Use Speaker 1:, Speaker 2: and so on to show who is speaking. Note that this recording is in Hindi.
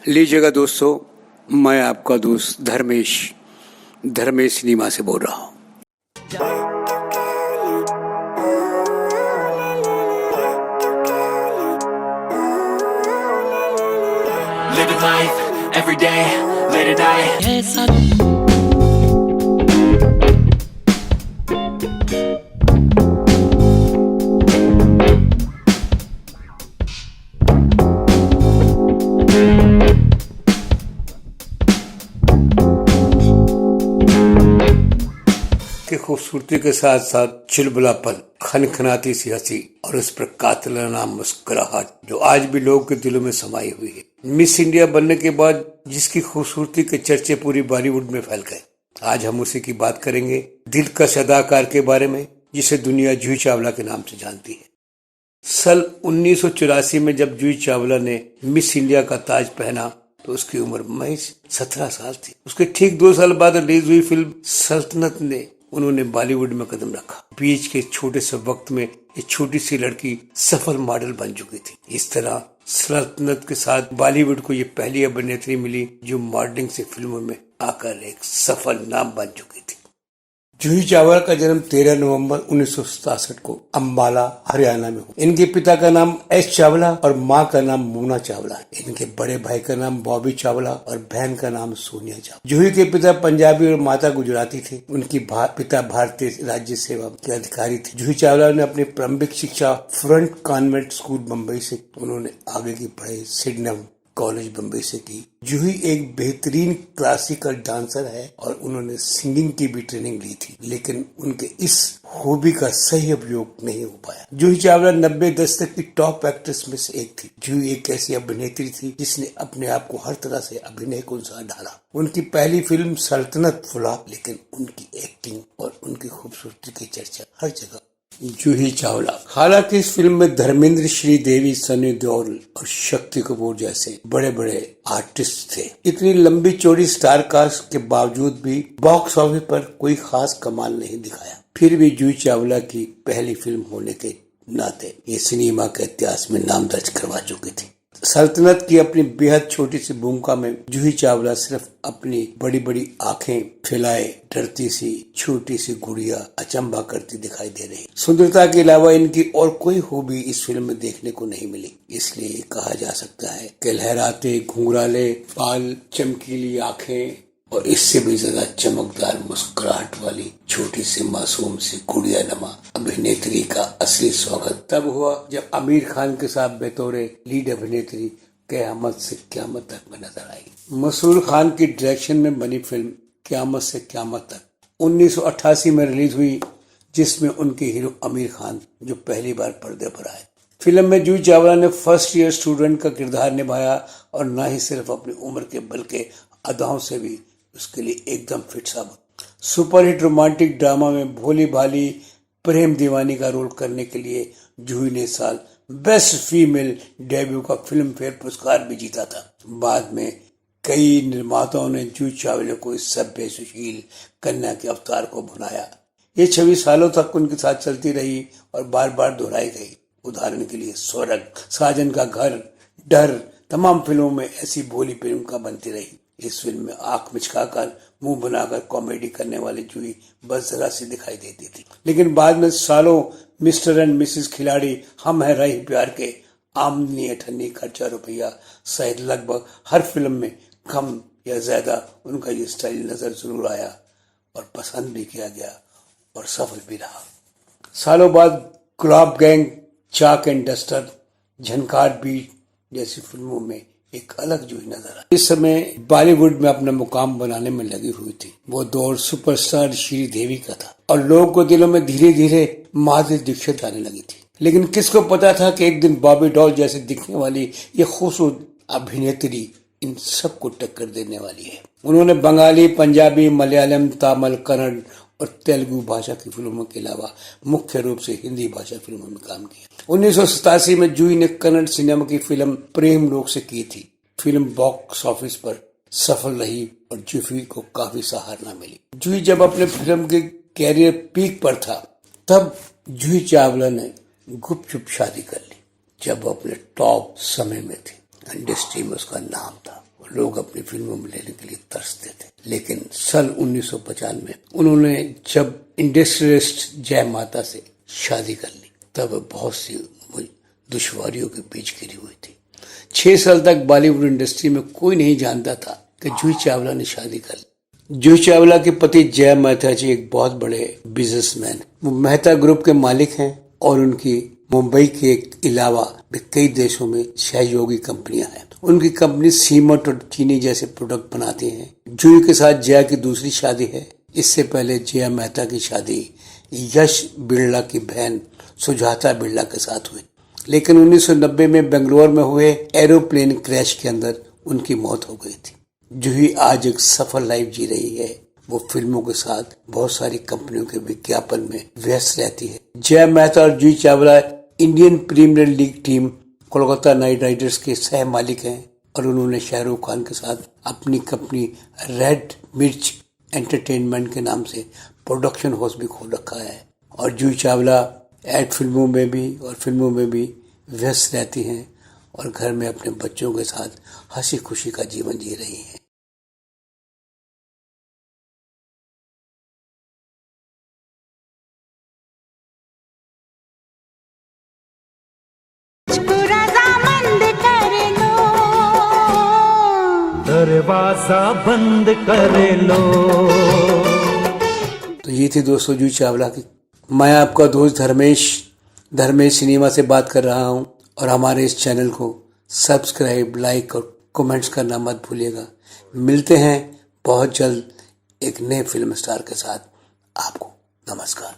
Speaker 1: लीजिएगा दोस्तों, मैं आपका दोस्त धर्मेश सिनेमा से बोल रहा हूँ।
Speaker 2: Living life every day, late at night. Yes,
Speaker 1: की खूबसूरती के साथ साथ चुलबुलापन, खनखनाती सी हंसी और उस पर कातिलाना मुस्कुराहट जो आज भी लोगों के दिलों में समाई हुई है। मिस इंडिया बनने के बाद जिसकी खूबसूरती के चर्चे पूरी बॉलीवुड में फैल गए, आज हम उसी की बात करेंगे, दिलकश अदाकार के बारे में जिसे दुनिया जूही चावला के नाम से जानती है। सन 1984 में जब जूही चावला ने मिस इंडिया का ताज पहना तो उसकी उम्र महज 17 साल थी। उसके ठीक 2 साल बाद रिलीज हुई फिल्म सल्तनत ने उन्होंने बॉलीवुड में कदम रखा। बीच के छोटे से वक्त में एक छोटी सी लड़की सफल मॉडल बन चुकी थी। इस तरह सल्तनत के साथ बॉलीवुड को ये पहली अभिनेत्री मिली जो मॉडलिंग से फिल्मों में आकर एक सफल नाम बन चुकी थी। जूही चावला का जन्म 13 नवंबर 1967 को अंबाला, हरियाणा में हुआ। इनके पिता का नाम एस चावला और मां का नाम मोना चावला है। इनके बड़े भाई का नाम बॉबी चावला और बहन का नाम सोनिया चावला। जूही के पिता पंजाबी और माता गुजराती थे। उनकी पिता भारतीय राज्य सेवा के अधिकारी थे। जूही चावला ने अपनी प्रारंभिक शिक्षा फ्रंट कॉन्वेंट स्कूल बम्बई से, उन्होंने आगे की पढ़ाई सिडनम कॉलेज बम्बई से की। जूही एक बेहतरीन क्लासिकल डांसर है और उन्होंने सिंगिंग की भी ट्रेनिंग ली थी, लेकिन उनके इस हॉबी का सही उपयोग नहीं हो पाया। जूही चावला 90 दशक की टॉप एक्ट्रेस में से एक थी। जूही एक ऐसी अभिनेत्री थी जिसने अपने आप को हर तरह से अभिनय को ढाला। उनकी पहली फिल्म सल्तनत फ्लॉप, लेकिन उनकी एक्टिंग और उनकी खूबसूरती की चर्चा हर जगह। जूही चावला, हालांकि इस फिल्म में धर्मेंद्र, श्रीदेवी, सनी देओल और शक्ति कपूर जैसे बड़े बड़े आर्टिस्ट थे। इतनी लंबी चौड़ी स्टार कास्ट के बावजूद भी बॉक्स ऑफिस पर कोई खास कमाल नहीं दिखाया। फिर भी जूही चावला की पहली फिल्म होने के नाते ये सिनेमा के इतिहास में नाम दर्ज करवा चुकी थी। सल्तनत की अपनी बेहद छोटी सी भूमिका में जूही चावला सिर्फ अपनी बड़ी बड़ी आंखें फैलाए डरती सी छोटी सी गुड़िया अचंभा करती दिखाई दे रही। सुंदरता के अलावा इनकी और कोई खूबी इस फिल्म में देखने को नहीं मिली। इसलिए कहा जा सकता है कि लहराते घुंघराले बाल, चमकीली आंखें और इससे भी ज्यादा चमकदार मुस्कुराहट वाली छोटी सी मासूम सी गुड़िया नमा अभिनेत्री का असली स्वागत तब हुआ जब आमिर खान के साथ बतौर लीड अभिनेत्री क़यामत से क़यामत तक में नजर आई। मसरूर खान की डायरेक्शन में बनी फिल्म क़यामत से क़यामत तक 1988 में रिलीज हुई, जिसमें उनके हीरो आमिर खान जो पहली बार पर्दे पर आए। फिल्म में जूही चावला ने फर्स्ट ईयर स्टूडेंट का किरदार निभाया और न ही सिर्फ अपनी उम्र के बल्कि अदाओं से भी उसके लिए एकदम फिट साबित। सुपरहिट रोमांटिक ड्रामा में भोली भाली प्रेम दीवानी का रोल करने के लिए जूही ने साल बेस्ट फीमेल डेब्यू का फिल्म फेयर पुरस्कार भी जीता था। बाद में कई निर्माताओं ने जूही चावला को इस सभ्य सुशील कन्या के अवतार को बनाया। ये छवि सालों तक उनके साथ चलती रही और बार बार दोहराई गई। उदाहरण के लिए स्वर्ग, साजन का घर, डर, तमाम फिल्मों में ऐसी भोली प्रेमिका बनती रही। इस फिल्म में आंख मिचकाकर मुंह बनाकर कॉमेडी करने वाली जूही बस जरा सी दिखाई देती थी, लेकिन बाद में सालों मिस्टर एंड मिसेस खिलाड़ी, हम है रही प्यार के, आमदनी अठन्नी, खर्चा रुपया सहित लगभग हर फिल्म में कम या ज्यादा उनका ये स्टाइल नजर जरूर आया और पसंद भी किया गया और सफल भी रहा। सालों बाद गुलाब गैंग, चाक एंड डस्टर, झनकार बीट जैसी फिल्मों में एक अलग जूही नजर आई। इस समय बॉलीवुड में अपना मुकाम बनाने में लगी हुई थी। वो दौर सुपरस्टार श्रीदेवी का था और लोगों को दिलों में धीरे धीरे माधुरी दीक्षित आने लगी थी। लेकिन किसको पता था कि एक दिन बॉबी डॉल जैसे दिखने वाली ये खूबसूरत अभिनेत्री इन सबको टक्कर देने वाली है। उन्होंने बंगाली, पंजाबी, मलयालम, तमिल, कन्नड़ और तेलुगु भाषा की फिल्मों के अलावा मुख्य रूप से हिंदी भाषा फिल्मों में काम किया। 1987 में जूही ने कन्नड़ सिनेमा की फिल्म प्रेम रोग से की थी। फिल्म बॉक्स ऑफिस पर सफल रही और जूही को काफी सराहना मिली। जूही जब अपने फिल्म के कैरियर पीक पर था तब जूही चावला ने गुपचुप शादी कर ली। जब वो अपने टॉप समय में थी, इंडस्ट्री में उसका नाम था, लोग अपनी फिल्मों में लेने के लिए तरसते थे। लेकिन सन 1995 में उन्होंने जब इंडस्ट्रियलिस्ट जय माता से शादी कर ली, तब बहुत सी दुश्वारियों के बीच घिरी हुई थी। 6 साल तक बॉलीवुड इंडस्ट्री में कोई नहीं जानता था कि जूही चावला ने शादी कर ली। जूही चावला के पति जय मेहता जी एक बहुत बड़े बिजनेसमैन, वो मेहता ग्रुप के मालिक हैं और उनकी मुंबई के अलावा भी कई देशों में सहयोगी कंपनियां हैं। उनकी कंपनी सीमेंट और चीनी जैसे प्रोडक्ट बनाती हैं। जूही के साथ जया की दूसरी शादी है। इससे पहले जया मेहता की शादी यश बिरला की बहन सुजाता बिरला के साथ हुई, लेकिन 1990 में बेंगलोर में हुए एरोप्लेन क्रैश के अंदर उनकी मौत हो गई थी। जूही आज एक सफल लाइफ जी रही है। वो फिल्मों के साथ बहुत सारी कंपनियों के विज्ञापन में व्यस्त रहती है। जय मेहता और Juhi Chawla Indian Premier League team Kolkata Knight Riders के सह मालिक हैं और उन्होंने शाहरुख खान के साथ अपनी कंपनी रेड मिर्च एंटरटेनमेंट के नाम से प्रोडक्शन हाउस भी खोल रखा है। और जूही चावला एड फिल्मों में भी और फिल्मों में भी व्यस्त रहती हैं और घर में अपने बच्चों के साथ हंसी खुशी का जीवन जी रही हैं।
Speaker 3: दरवाजा बंद कर लो।
Speaker 1: तो ये थी दोस्तों जूही चावला की। मैं आपका दोस्त धर्मेश सिनेमा से बात कर रहा हूँ और हमारे इस चैनल को सब्सक्राइब, लाइक और कमेंट्स करना मत भूलिएगा। मिलते हैं बहुत जल्द एक नए फिल्म स्टार के साथ। आपको नमस्कार।